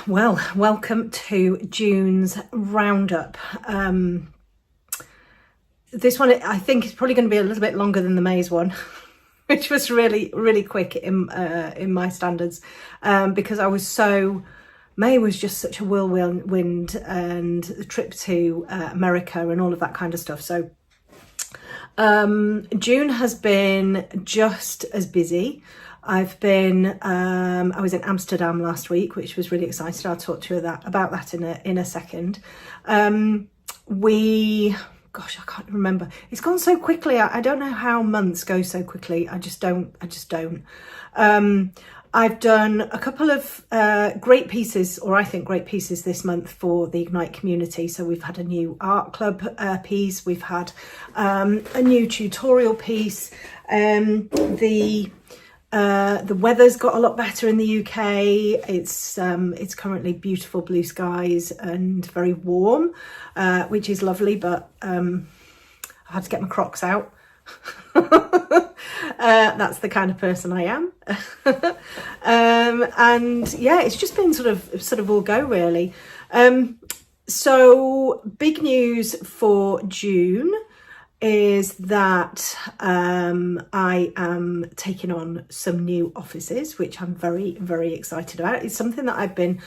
Well, welcome to June's roundup. This one, I think, is probably going to be a little bit longer than the May's one, which was really, really quick in my standards, because May was just such a whirlwind, and the trip to America and all of that kind of stuff. So June has been just as busy. I was in Amsterdam last week, which was really exciting. I'll talk to you about that in a second. Gosh, I can't remember. It's gone so quickly. I don't know how months go so quickly. I just don't. I've done a couple of great pieces, or I think great pieces this month for the Ignite community. So we've had a new art club piece. We've had a new tutorial piece. The weather's got a lot better in the UK. It's currently beautiful blue skies and very warm, which is lovely, but I had to get my Crocs out. That's the kind of person I am. And yeah, it's just been sort of all go really. So big news for June is that I am taking on some new offices, which I'm very, very excited about. It's something that I've been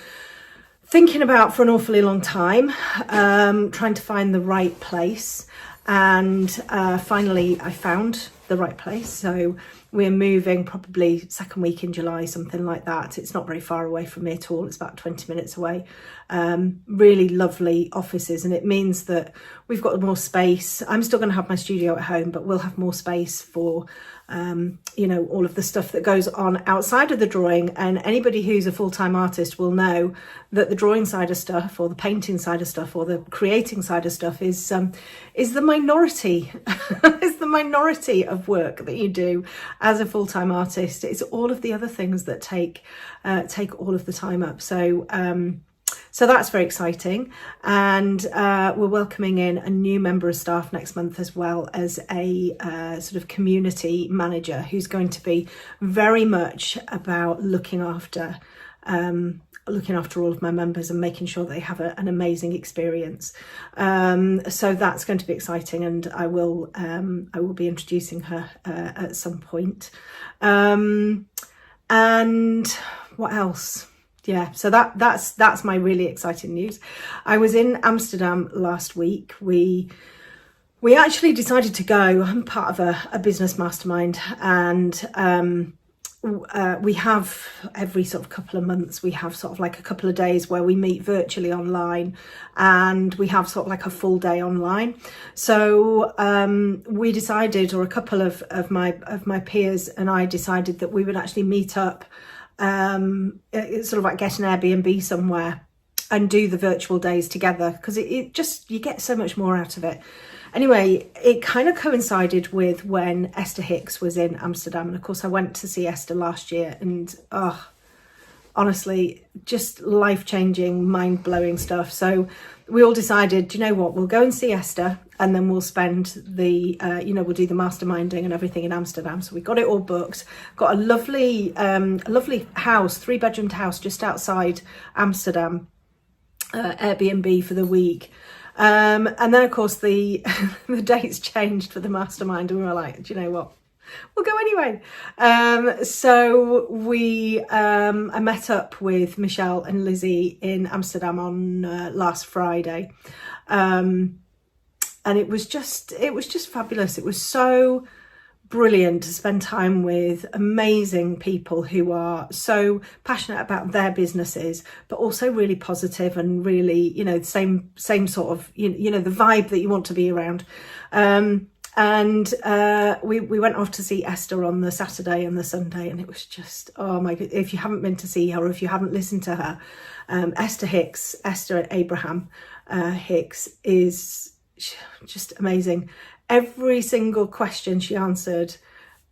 thinking about for an awfully long time, trying to find the right place. And finally, I found the right place. So we're moving probably second week in July, something like that. It's not very far away from me at all. It's about 20 minutes away. Really lovely offices, and it means that we've got more space. I'm still going to have my studio at home, but we'll have more space for all of the stuff that goes on outside of the drawing. And anybody who's a full-time artist will know that the drawing side of stuff, or the painting side of stuff, or the creating side of stuff is the minority is the minority of work that you do as a full-time artist. It's all of the other things that take all of the time up. So that's very exciting, and we're welcoming in a new member of staff next month, as well as a sort of community manager who's going to be very much about looking after all of my members and making sure they have an amazing experience. So that's going to be exciting, and I will be introducing her at some point. And what else? Yeah, so that's my really exciting news. I was in Amsterdam last week. We actually decided to go. I'm part of a business mastermind, and we have every sort of couple of months, we have sort of like a couple of days where we meet virtually online, and we have sort of like a full day online. So we decided, or a couple of my peers and I decided, that we would actually meet up, sort of like get an Airbnb somewhere and do the virtual days together, because it just, you get so much more out of it. Anyway, it kind of coincided with when Esther Hicks was in Amsterdam, and of course I went to see Esther last year, and honestly, just life-changing, mind-blowing stuff. So we all decided, do you know what, we'll go and see Esther, and then we'll spend we'll do the masterminding and everything in Amsterdam. So we got it all booked, got a lovely house, 3-bedroomed house just outside Amsterdam, Airbnb for the week. And then of course the dates changed for the mastermind, and we were like, do you know what, we'll go anyway. So I met up with Michelle and Lizzie in Amsterdam on last Friday, and it was just fabulous. It was so brilliant to spend time with amazing people who are so passionate about their businesses, but also really positive and really, same sort of, the vibe that you want to be around. And we went off to see Esther on the Saturday and the Sunday, and it was just, oh my God, if you haven't been to see her, or if you haven't listened to her, Esther Abraham Hicks is just amazing. Every single question she answered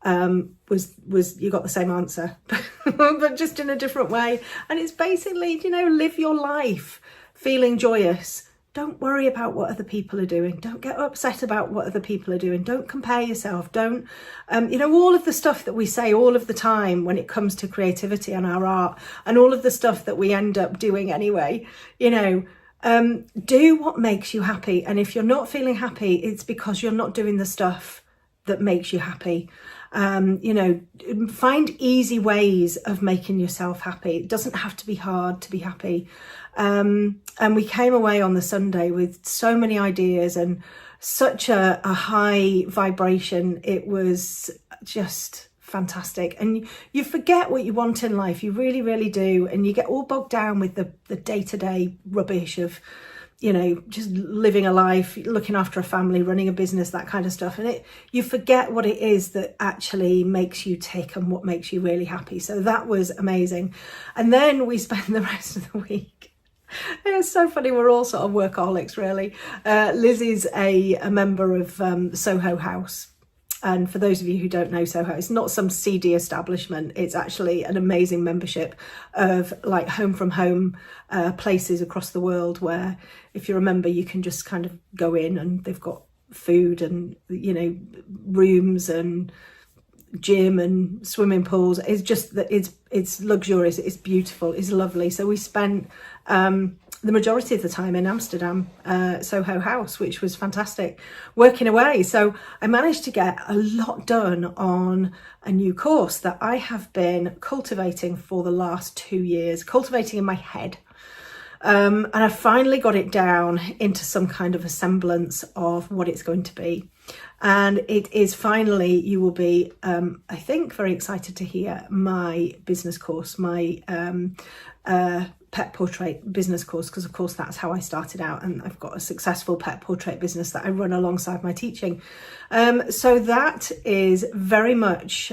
was you got the same answer, but just in a different way. And it's basically, live your life feeling joyous, don't worry about what other people are doing. Don't get upset about what other people are doing. Don't compare yourself. Don't, all of the stuff that we say all of the time when it comes to creativity and our art, and all of the stuff that we end up doing anyway, do what makes you happy. And if you're not feeling happy, it's because you're not doing the stuff that makes you happy. Find easy ways of making yourself happy. It doesn't have to be hard to be happy. And we came away on the Sunday with so many ideas and such a high vibration. It was just fantastic. And you forget what you want in life. You really, really do. And you get all bogged down with the day-to-day rubbish of, just living a life, looking after a family, running a business, that kind of stuff. And you forget what it is that actually makes you tick and what makes you really happy. So that was amazing. And then we spent the rest of the week. It was so funny. We're all sort of workaholics, really. Lizzie's a member of Soho House. And for those of you who don't know Soho, it's not some seedy establishment. It's actually an amazing membership of like home from home places across the world where, if you remember, you can just kind of go in and they've got food and, rooms and gym and swimming pools. It's just that it's luxurious. It's beautiful. It's lovely. So we spent the majority of the time in Amsterdam, Soho House, which was fantastic, working away. So I managed to get a lot done on a new course that I have been cultivating for the last 2 years, cultivating in my head. And I finally got it down into some kind of a semblance of what it's going to be. And it is finally, you will be, I think, very excited to hear my business course, my pet portrait business course, because of course that's how I started out, and I've got a successful pet portrait business that I run alongside my teaching. So that is very much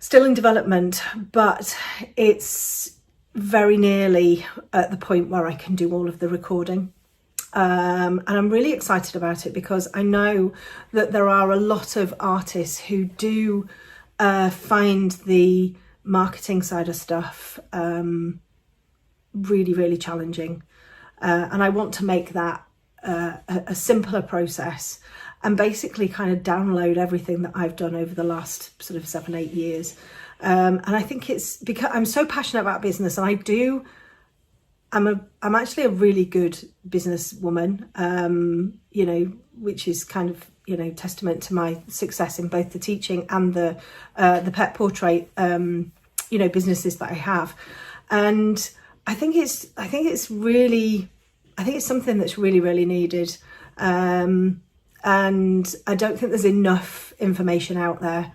still in development, but it's very nearly at the point where I can do all of the recording. And I'm really excited about it because I know that there are a lot of artists who do find the marketing side of stuff really, really challenging. And I want to make that a simpler process and basically kind of download everything that I've done over the last sort of 7-8 years. And I think it's because I'm so passionate about business, and I'm actually a really good businesswoman, which is kind of, testament to my success in both the teaching and the pet portrait, businesses that I have. And I think it's something that's really, really needed. And I don't think there's enough information out there.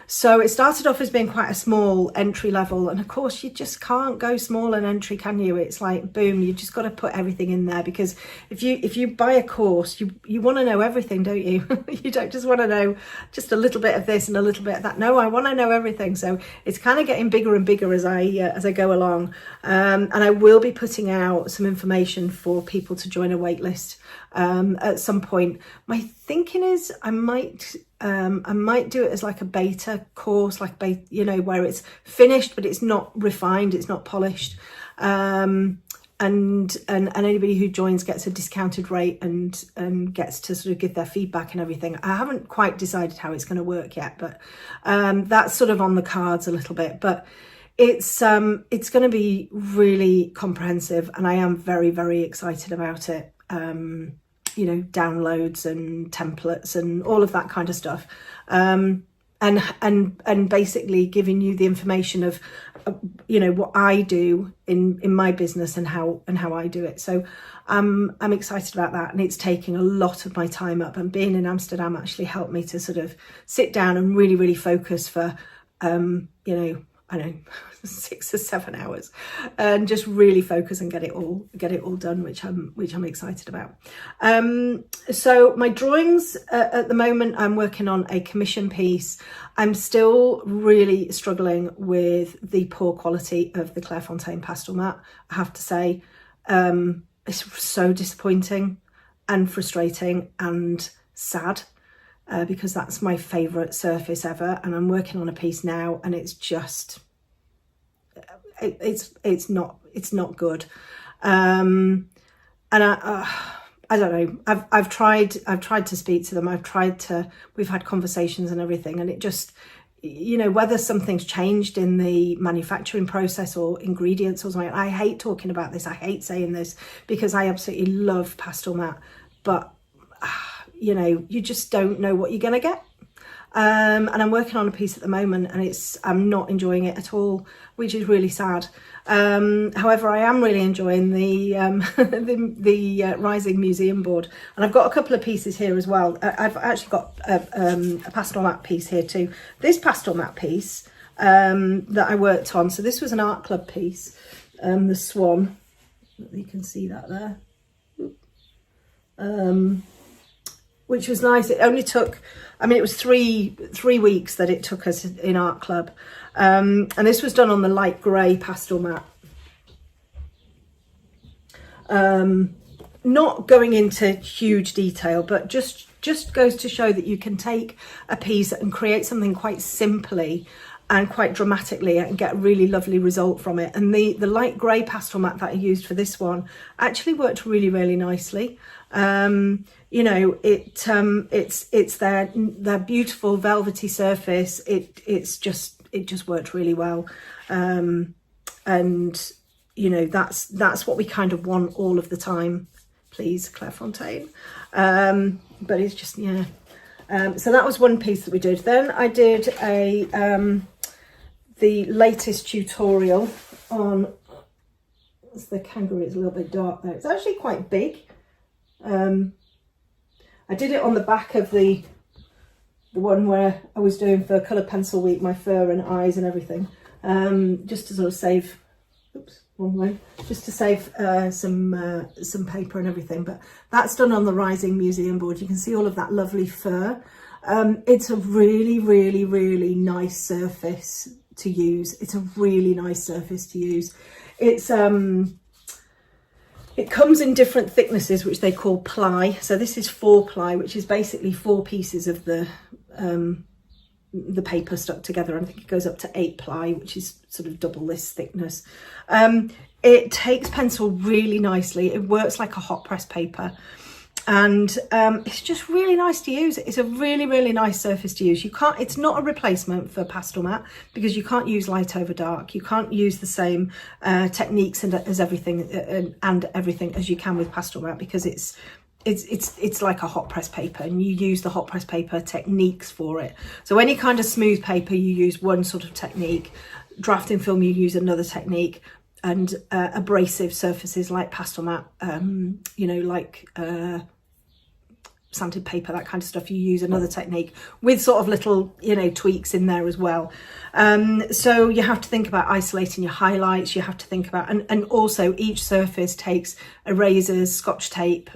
So it started off as being quite a small entry level, and of course you just can't go small and entry, can you? It's like boom, you just got to put everything in there, because if you buy a course, you want to know everything, don't you? You don't just want to know just a little bit of this and a little bit of that. No, I want to know everything. So it's kind of getting bigger and bigger as I go along, and I will be putting out some information for people to join a wait list at some point. My thinking is I might do it as like a beta course, like where it's finished but it's not refined, it's not polished, and anybody who joins gets a discounted rate and gets to sort of give their feedback and everything. I haven't quite decided how it's going to work yet, but that's sort of on the cards a little bit. But it's going to be really comprehensive, and I am very, very excited about it. Downloads and templates and all of that kind of stuff, and basically giving you the information of what I do in my business and how I do it. So I'm excited about that, and it's taking a lot of my time up, and being in Amsterdam actually helped me to sort of sit down and really, really focus for I don't know, 6 or 7 hours, and just really focus and get it all done, which I'm excited about. So my drawings at the moment, I'm working on a commission piece. I'm still really struggling with the poor quality of the Clairefontaine pastel mat, I have to say. It's so disappointing and frustrating and sad. Because that's my favourite surface ever, and I'm working on a piece now, and it's just it's not good, and I don't know. I've tried to speak to them. We've had conversations and everything, and it just, you know, whether something's changed in the manufacturing process or ingredients or something. I hate talking about this. I hate saying this because I absolutely love pastel matte, but you know, you just don't know what you're going to get. And I'm working on a piece at the moment, and I'm not enjoying it at all, which is really sad. However, I am really enjoying the the Rising Museum board, and I've got a couple of pieces here as well. I've actually got a pastel matte piece here too. This pastel matte piece that I worked on, so this was an art club piece, the Swan. You can see that there. Which was nice. It only took, I mean, it was three weeks that it took us in art club. And this was done on the light grey pastel matte. Not going into huge detail, but just goes to show that you can take a piece and create something quite simply and quite dramatically and get a really lovely result from it. And the light grey pastel matte that I used for this one actually worked really, really nicely. You know, it's their beautiful velvety surface. It just worked really well. And you know, that's what we kind of want all of the time, please, Claire Fontaine. But it's just, yeah. So that was one piece that we did. Then I did the latest tutorial on, the kangaroo is a little bit dark there. It's actually quite big. I did it on the back of the one where I was doing for Colour Pencil Week, my fur and eyes and everything, just to sort of save, oops, wrong way, just to save some paper and everything. But that's done on the Rising Museum board. You can see all of that lovely fur. It's a really, really, really nice surface to use. It's a really nice surface to use. It comes in different thicknesses, which they call ply. So this is 4 ply, which is basically 4 pieces of the paper stuck together. I think it goes up to 8 ply, which is sort of double this thickness. It takes pencil really nicely. It works like a hot press paper. And it's just really nice to use. It's a really, really nice surface to use. It's not a replacement for pastel matte because you can't use light over dark. You can't use the same techniques as everything as you can with pastel matte, because it's like a hot press paper, and you use the hot press paper techniques for it. So any kind of smooth paper, you use one sort of technique. Drafting film, you use another technique. And abrasive surfaces like pastel matte, you know, like sanded paper, that kind of stuff, you use another technique with sort of little, you know, tweaks in there as well. So you have to think about isolating your highlights. You have to think about, and also each surface takes erasers, scotch tape,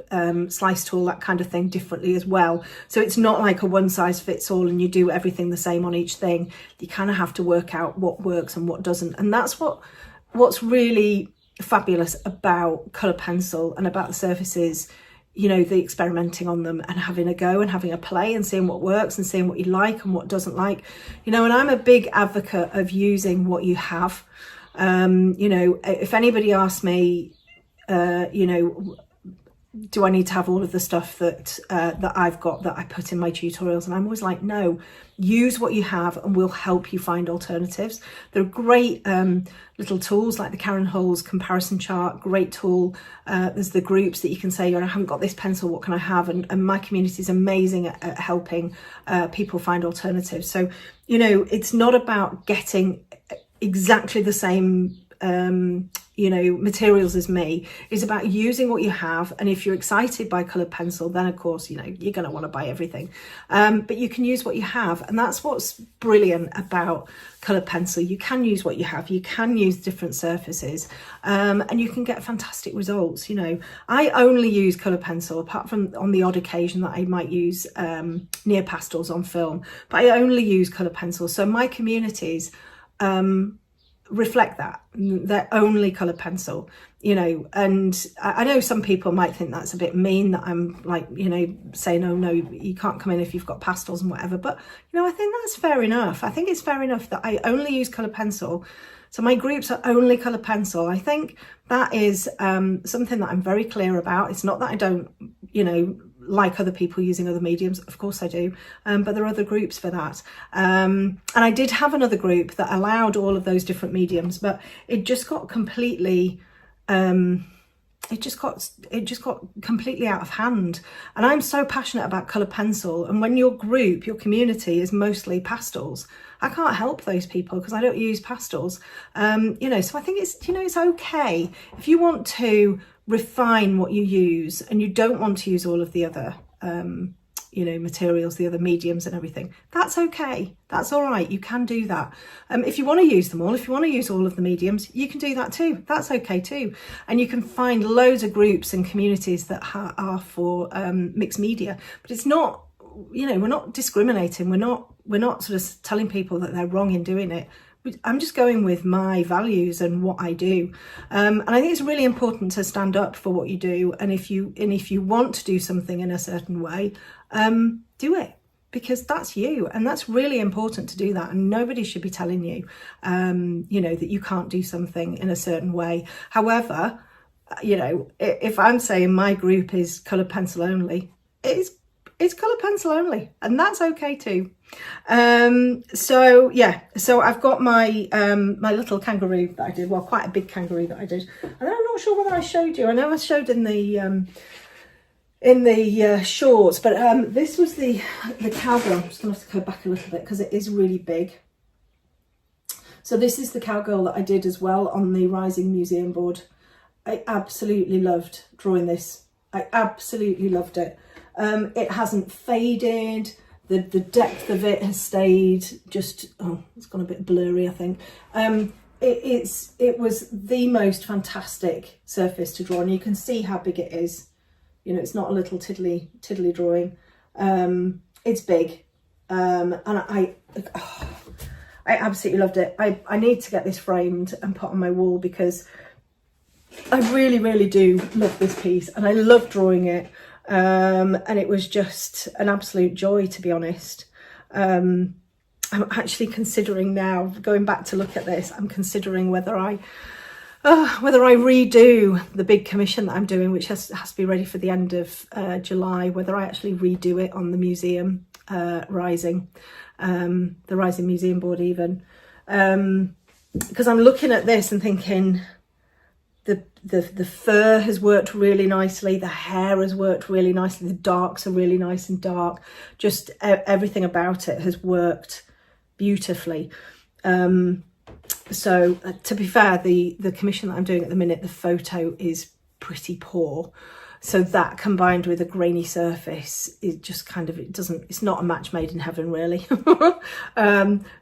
slice tool, that kind of thing differently as well. So it's not like a one size fits all and you do everything the same on each thing. You kind of have to work out what works and what doesn't. And that's what's really fabulous about colour pencil and about the surfaces, you know, the experimenting on them and having a go and having a play and seeing what works and seeing what you like and what doesn't like, you know. And I'm a big advocate of using what you have. You know, if anybody asks me, you know, do I need to have all of the stuff that I've got that I put in my tutorials? And I'm always like, no, use what you have and we'll help you find alternatives. There are great little tools like the Karen Hull's comparison chart, great tool. There's the groups that you can say, I haven't got this pencil, what can I have? And my community is amazing at helping people find alternatives. So, you know, it's not about getting exactly the same you know, materials as me. Is about using what you have, and if you're excited by coloured pencil, then of course, you know, you're going to want to buy everything, but you can use what you have, and that's what's brilliant about coloured pencil. You can use what you have, you can use different surfaces, and you can get fantastic results. You know, I only use coloured pencil apart from on the odd occasion that I might use near pastels on film, but I only use coloured pencil. So my communities reflect that. They're only coloured pencil, you know. And I know some people might think that's a bit mean, that I'm like, you know, saying, oh no, you can't come in if you've got pastels and whatever. But, you know, I think that's fair enough. I think it's fair enough that I only use coloured pencil. So my groups are only coloured pencil. I think that is something that I'm very clear about. It's not that I don't, you know, like other people using other mediums. Of course I do, but there are other groups for that. And I did have another group that allowed all of those different mediums, but it just got completely it just got completely out of hand. And I'm so passionate about coloured pencil, and when your group, your community is mostly pastels, I can't help those people because I don't use pastels. You know, so I think it's, you know, it's okay if you want to refine what you use and you don't want to use all of the other you know, materials, the other mediums and everything. That's okay. That's all right. You can do that. If you want to use them all, if you want to use all of the mediums, you can do that too. That's okay too. And you can find loads of groups and communities that are for mixed media. But it's not, you know, we're not discriminating. We're not sort of telling people that they're wrong in doing it. I'm just going with my values and what I do, and I think it's really important to stand up for what you do. And if you want to do something in a certain way, do it, because that's you, and that's really important to do that. And nobody should be telling you, you know, that you can't do something in a certain way. However, you know, if I'm saying my group is coloured pencil only, it's coloured pencil only, and that's okay too. So yeah, so I've got my my little kangaroo that I did, well, quite a big kangaroo that I did, and I'm not sure whether I showed you. I know I showed in the shorts, but this was the cowgirl. I'm just gonna have to go back a little bit because it is really big. So this is the cowgirl that I did as well on the Rising Museum board. I absolutely loved drawing this. I absolutely loved it. It hasn't faded. The depth of it has stayed just, oh, it's gone a bit blurry, I think. It was the most fantastic surface to draw, and you can see how big it is. You know, it's not a little tiddly drawing. It's big, and I absolutely loved it. I need to get this framed and put on my wall because I really, really do love this piece, and I love drawing it. And it was just an absolute joy, to be honest. I'm actually considering now, going back to look at this, I'm considering whether I redo the big commission that I'm doing, which has to be ready for the end of July, whether I actually redo it on the museum, Rising, the Rising Museum board even. Because I'm looking at this and thinking, the fur has worked really nicely, the hair has worked really nicely, the darks are really nice and dark, just everything about it has worked beautifully. So to be fair, the commission that I'm doing at the minute, the photo is pretty poor, so that combined with a grainy surface, it just kind of, it's not a match made in heaven really.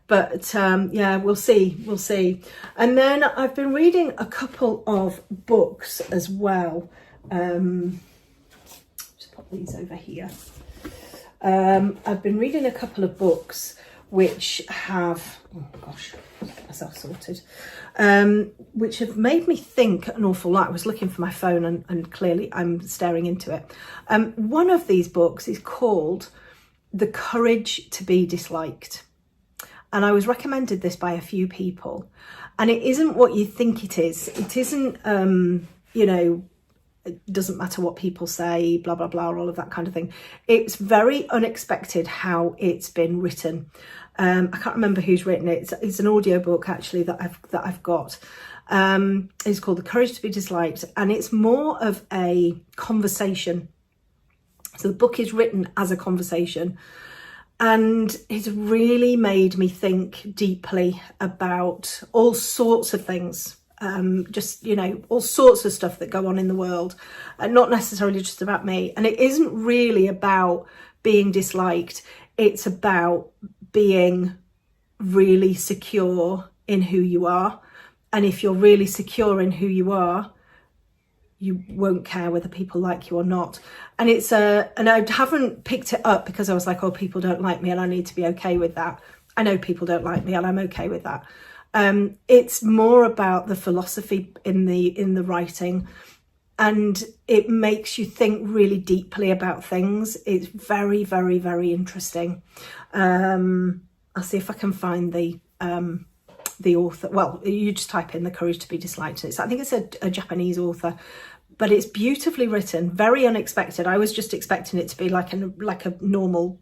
But yeah, we'll see. And then I've been reading a couple of books as well. Just pop these over here. I've been reading a couple of books which have, oh gosh, get myself sorted, which have made me think an awful lot. I was looking for my phone and clearly I'm staring into it. One of these books is called The Courage to be Disliked. And I was recommended this by a few people. And it isn't what you think it is. It isn't, you know, it doesn't matter what people say, blah, blah, blah, all of that kind of thing. It's very unexpected how it's been written. I can't remember who's written it. It's an audiobook actually that I've got. It's called The Courage to be Disliked, and it's more of a conversation. So the book is written as a conversation, and it's really made me think deeply about all sorts of things. Just, you know, all sorts of stuff that go on in the world, and not necessarily just about me. And it isn't really about being disliked. It's about being really secure in who you are. And if you're really secure in who you are, you won't care whether people like you or not. And it's and I haven't picked it up because I was like, oh, people don't like me and I need to be okay with that. I know people don't like me and I'm okay with that. It's more about the philosophy in the writing, and it makes you think really deeply about things. It's very, very, very interesting. I'll see if I can find the author. Well, you just type in The Courage to be Disliked. I think it's a Japanese author, but it's beautifully written, very unexpected. I was just expecting it to be like a normal,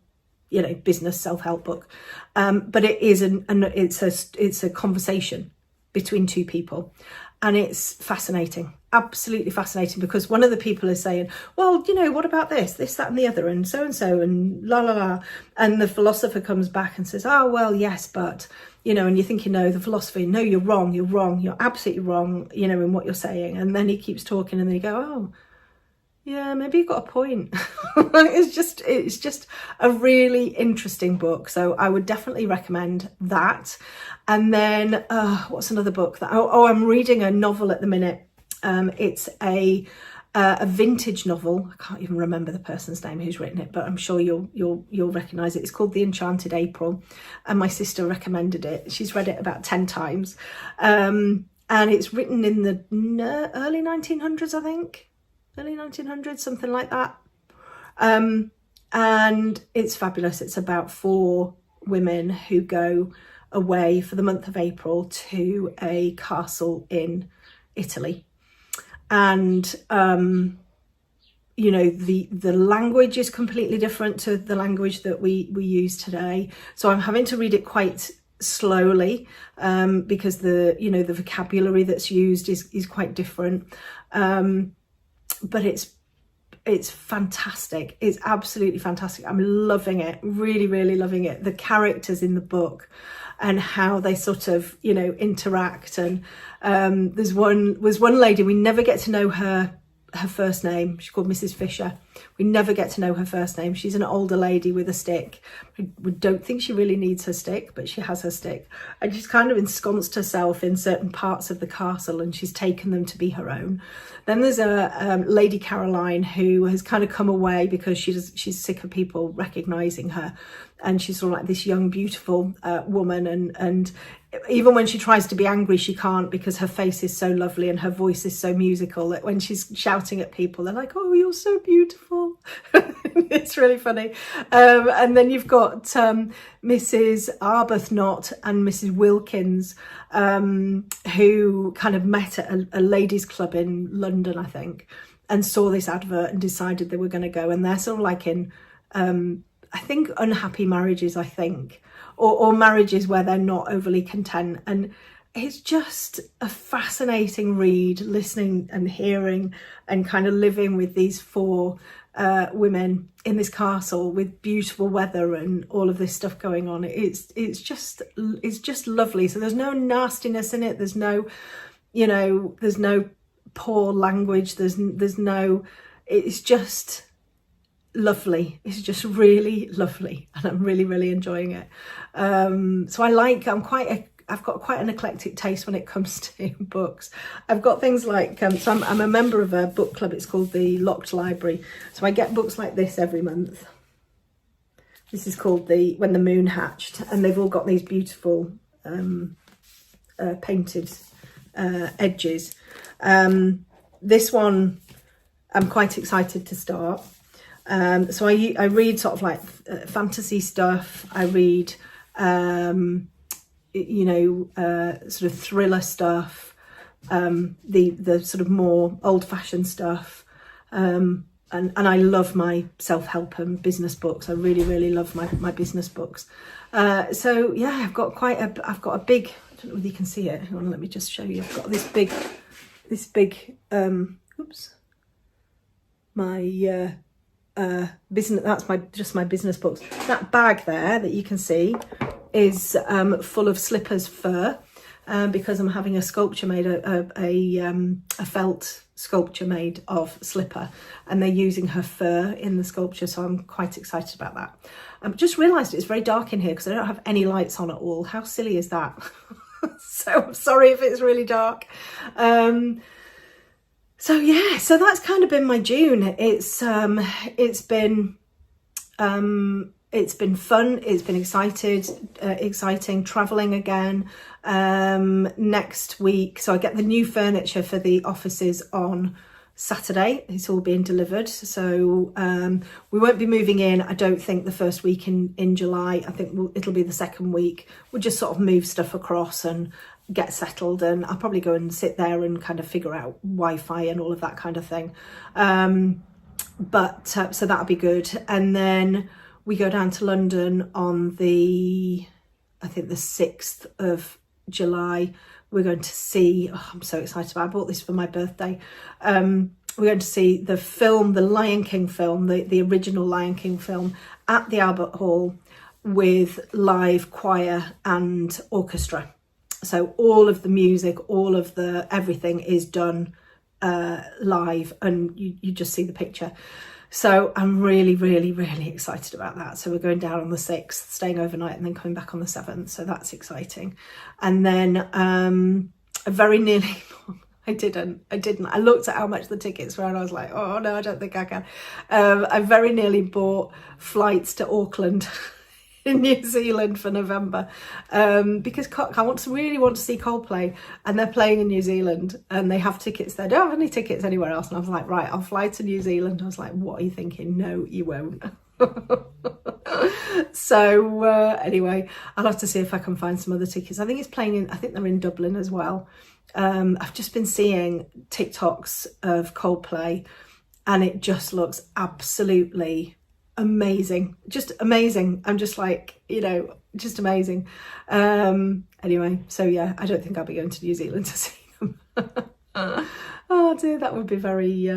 business self-help book, but it is it's a conversation between two people, and it's fascinating, absolutely fascinating, because one of the people is saying, well, what about this, that and the other, and so and la la la, and the philosopher comes back and says, oh well, yes, but and you're thinking, no, the philosophy, no, you're wrong, you're absolutely wrong, in what you're saying. And then he keeps talking, and then you go, oh yeah, maybe you've got a point. It's just a really interesting book. So I would definitely recommend that. And then what's another book that I'm reading a novel at the minute. It's a vintage novel. I can't even remember the person's name who's written it, but I'm sure you'll recognise it. It's called The Enchanted April, and my sister recommended it. She's read it about 10 times, and it's written in the early 1900s, I think. Early 1900s, something like that. And it's fabulous. It's about 4 women who go away for the month of April to a castle in Italy. And, the language is completely different to the language that we use today. So I'm having to read it quite slowly, because the vocabulary that's used is quite different. But it's fantastic. It's absolutely fantastic. I'm loving it, really, really loving it. The characters in the book and how they sort of, interact. And there's one lady, we never get to know her first name. She's called Mrs. Fisher. We never get to know her first name. She's an older lady with a stick. We don't think she really needs her stick, but she has her stick. And she's kind of ensconced herself in certain parts of the castle, and she's taken them to be her own. Then there's a Lady Caroline who has kind of come away because she's sick of people recognising her. And she's sort of like this young, beautiful woman. And even when she tries to be angry, she can't, because her face is so lovely and her voice is so musical that when she's shouting at people, they're like, oh, you're so beautiful. It's really funny. And then you've got Mrs. Arbuthnot and Mrs. Wilkins, who kind of met at a ladies' club in London, I think, and saw this advert and decided they were going to go. And they're sort of like in, I think, unhappy marriages, I think, or marriages where they're not overly content. And it's just a fascinating read, listening and hearing and kind of living with these 4 women in this castle with beautiful weather and all of this stuff going on. It's just lovely. So there's no nastiness in it. There's no, there's no poor language. There's no, it's just lovely. It's just really lovely, and I'm really, really enjoying it. So I've got quite an eclectic taste when it comes to books. I've got things like, so I'm a member of a book club. It's called the Locked Library. So I get books like this every month. This is called When the Moon Hatched, and they've all got these beautiful painted edges. This one I'm quite excited to start. So I read sort of like fantasy stuff. I read, sort of thriller stuff, the sort of more old-fashioned stuff, and I love my self-help and business books. I really, really love my business books. So yeah, I've got a big, I don't know whether you can see it. Hang on, let me just show you. I've got this big, my business, that's just my business books. That bag there that you can see is full of Slipper's fur, because I'm having a sculpture made, a felt sculpture made of Slipper, and they're using her fur in the sculpture, so I'm quite excited about that. I've just realised it's very dark in here because I don't have any lights on at all. How silly is that? So I'm sorry if it's really dark. So yeah, so that's kind of been my June. It's been it's been fun. It's been exciting traveling again. Next week, so I get the new furniture for the offices on Saturday. It's all being delivered, so we won't be moving in, I don't think, the first week in July. I think it'll be the second week. We'll just sort of move stuff across and get settled, and I'll probably go and sit there and kind of figure out Wi-Fi and all of that kind of thing. So that'll be good. And then we go down to London on I think the 6th of July. We're going to see, I'm so excited about it. I bought this for my birthday. We're going to see the film, the Lion King film, the original Lion King film at the Albert Hall with live choir and orchestra. So all of the music, all of the everything is done live, and you just see the picture. So I'm really, really, really excited about that. So we're going down on the 6th, staying overnight, and then coming back on the 7th. So that's exciting. And then very nearly, I didn't. I looked at how much the tickets were and I was like, oh no, I don't think I can. I very nearly bought flights to Auckland in New Zealand for November, because I really want to see Coldplay, and they're playing in New Zealand and they have tickets there. Don't have any tickets anywhere else. And I was like, right, I'll fly to New Zealand. I was like, what are you thinking? No, you won't. So anyway, I'll have to see if I can find some other tickets. I think it's playing I think they're in Dublin as well. I've just been seeing TikToks of Coldplay and it just looks absolutely amazing, just amazing. I'm just like, just amazing. Anyway, so yeah, I don't think I'll be going to New Zealand to see them. Oh dear, that would be very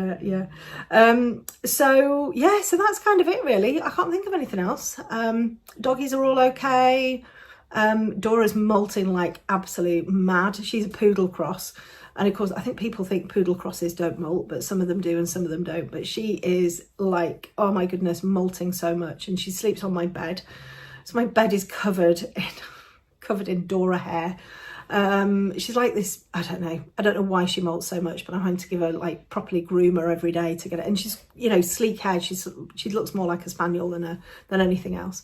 so that's kind of it really. I can't think of anything else. Doggies are all okay. Dora's molting like absolute mad. She's a poodle cross. And of course, I think people think poodle crosses don't molt, but some of them do and some of them don't. But she is like, oh my goodness, molting so much. And she sleeps on my bed. So my bed is covered in Dora hair. She's like this, I don't know why she molts so much, but I'm having to give her like properly groom her every day to get it. And she's, sleek haired. She looks more like a spaniel than anything else.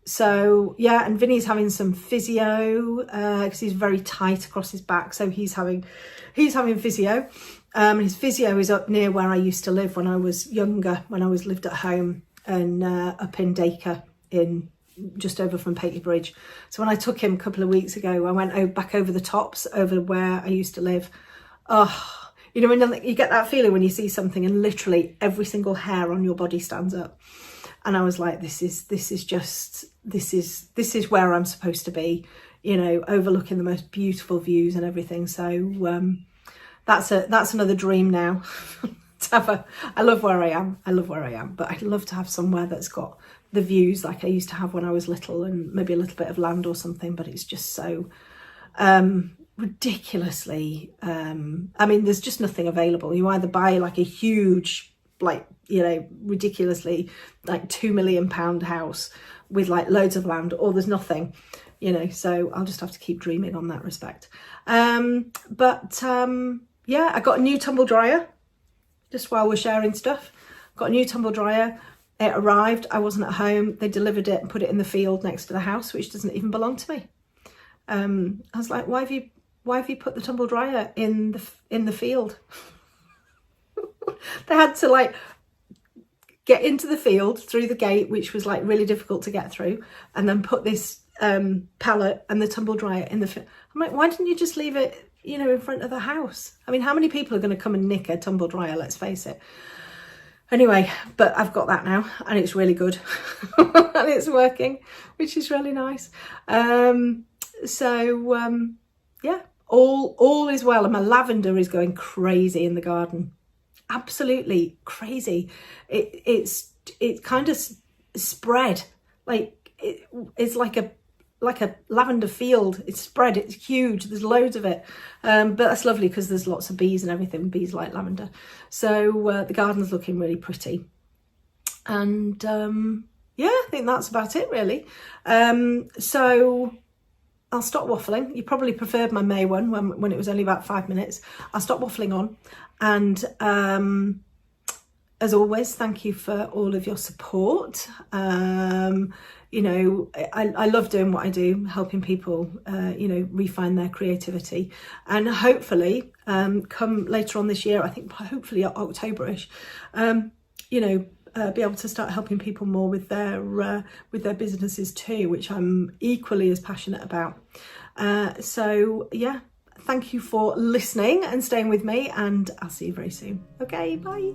So yeah, and Vinny's having some physio because he's very tight across his back, so he's having physio. His physio is up near where I used to live when I was younger, when I lived at home, and up in Dacre, in just over from Patey Bridge. So when I took him a couple of weeks ago, I went back over the tops over where I used to live. Oh, when you get that feeling when you see something and literally every single hair on your body stands up. And I was like, this is where I'm supposed to be, overlooking the most beautiful views and everything. So that's another dream now. I love where I am, but I'd love to have somewhere that's got the views like I used to have when I was little, and maybe a little bit of land or something. But it's just so ridiculously, there's just nothing available. You either buy like a huge, ridiculously like £2 million house with like loads of land, or there's nothing, so I'll just have to keep dreaming on that respect. I got a new tumble dryer just while we're sharing stuff. Got a new tumble dryer. It arrived, I wasn't at home, they delivered it and put it in the field next to the house, which doesn't even belong to me. I was like, why have you put the tumble dryer in the field? They had to like get into the field through the gate, which was like really difficult to get through, and then put this pallet and the tumble dryer in the field. I'm like, why didn't you just leave it, in front of the house? I mean, how many people are going to come and nick a tumble dryer? Let's face it. Anyway, but I've got that now and it's really good and it's working, which is really nice. Yeah, all is well, and my lavender is going crazy in the garden. Absolutely crazy. It's kind of spread, like it's like a lavender field. It's spread, it's huge, there's loads of it, but that's lovely because there's lots of bees and everything. Bees like lavender, so the garden's looking really pretty. And yeah, I think that's about it really. So I'll stop waffling. You probably preferred my May one when it was only about 5 minutes. I'll stop waffling on, and as always, thank you for all of your support. You know, I love doing what I do, helping people, you know, refine their creativity. And hopefully, come later on this year, I think hopefully October-ish, you know, be able to start helping people more with their businesses too, which I'm equally as passionate about. So yeah, thank you for listening and staying with me, and I'll see you very soon. Okay, bye.